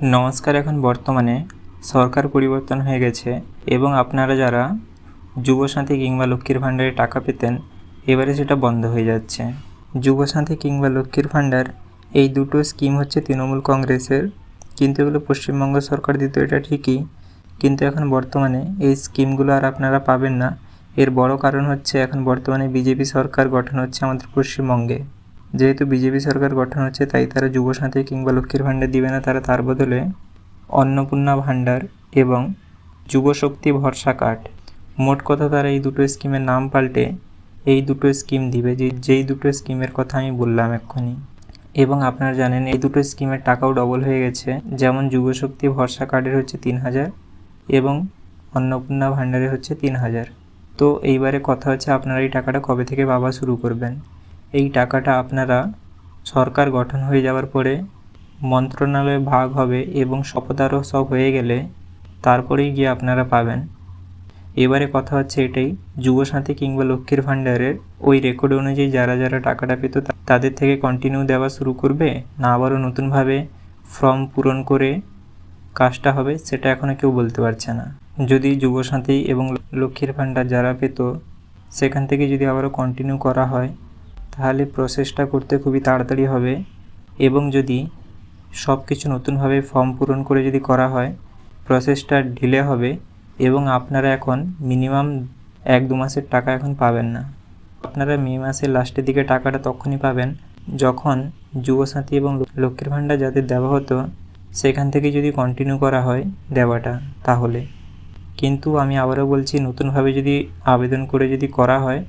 নমস্কার। এখন বর্তমানে সরকার পরিবর্তন হয়ে গেছে এবং আপনারা যারা যুবসাথী কিংবা লক্ষ্মীর ভাণ্ডারে টাকা পেতেন, এবারে সেটা বন্ধ হয়ে যাচ্ছে। যুবসাথী কিংবা লক্ষ্মীর ভাণ্ডার এই দুটো স্কিম হচ্ছে তৃণমূল কংগ্রেসের, কিন্তু এগুলো পশ্চিমবঙ্গ সরকার দিত, এটা ঠিকই, কিন্তু এখন বর্তমানে এই স্কিমগুলো আর আপনারা পাবেন না। এর বড় কারণ হচ্ছে এখন বর্তমানে বিজেপি সরকার গঠন হচ্ছে আমাদের পশ্চিমবঙ্গে। যেহেতু বিজেপি সরকার গঠন হচ্ছে, তাই তারা যুবসাথী কিংবা লক্ষ্মীর ভাণ্ডার দিবে না, তারা তার বদলে অন্নপূর্ণা ভাণ্ডার এবং যুবশক্তি ভরসা কার্ড, মোট কথা তারা এই দুটো স্কিমের নাম পাল্টে এই দুটো স্কিম দিবে, যেই দুটো স্কিমের কথা আমি বললাম এক্ষুনি। এবং আপনারা জানেন এই দুটো স্কিমের টাকাও ডবল হয়ে গেছে। যেমন যুবশক্তি ভরসা কার্ডের হচ্ছে 3,000 এবং অন্নপূর্ণা ভাণ্ডারে হচ্ছে 3,000। তো এইবারে কথা হচ্ছে আপনারা এই টাকাটা কবে থেকে পাওয়া শুরু করবেন। এই টাকাটা আপনারা সরকার গঠন হয়ে যাওয়ার পরে মন্ত্রণালয়ে ভাগ হবে এবং শপথ সব হয়ে গেলে তারপরেই গিয়ে আপনারা পাবেন। এবারে কথা হচ্ছে এটাই, যুবসাথী কিংবা লক্ষ্মীর ভাণ্ডারের ওই রেকর্ড অনুযায়ী যারা যারা টাকাটা পেত তাদের থেকে কন্টিনিউ দেওয়া শুরু করবে, না আবারও নতুনভাবে ফর্ম পূরণ করে কাজটা হবে, সেটা এখনও কেউ বলতে পারছে না। যদি যুবসাথী এবং লক্ষ্মীর ভাণ্ডার যারা পেত সেখান থেকে যদি আবারও কন্টিনিউ করা হয়, তাহলে প্রসেসটা করতে খুবই তাড়াতাড়ি হবে। এবং যদি সব কিছু নতুনভাবে ফর্ম পূরণ করে যদি করা হয়, প্রসেসটা ডিলে হবে এবং আপনারা এখন মিনিমাম 1-2 মাসের টাকা এখন পাবেন না। আপনারা মে মাসের লাস্টের দিকে টাকাটা তখনই পাবেন যখন যুবসাথী এবং লক্ষ্মীর ভাণ্ডার যাদের দেওয়া হতো সেখান থেকে যদি কন্টিনিউ করা হয় দেওয়াটা, তাহলে। কিন্তু আমি আবারও বলছি, নতুনভাবে যদি আবেদন করে যদি করা হয়,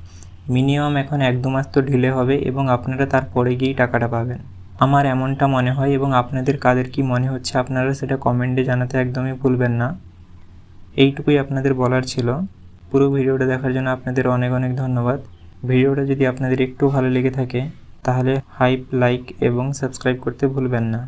মিনিমাম এখন 1-2 মাস তো ডিলে হবে এবং আপনারা তারপরে গিয়েই টাকাটা পাবেন। আমার এমনটা মনে হয়। এবং আপনাদের কাদের কি মনে হচ্ছে আপনারা সেটা কমেন্টে জানাতে একদমই ভুলবেন না। এইটুকুই আপনাদের বলার ছিল। পুরো ভিডিওটা দেখার জন্য আপনাদের অনেক অনেক ধন্যবাদ। ভিডিওটা যদি আপনাদের একটু ভালো লেগে থাকে তাহলে লাইক এবং সাবস্ক্রাইব করতে ভুলবেন না।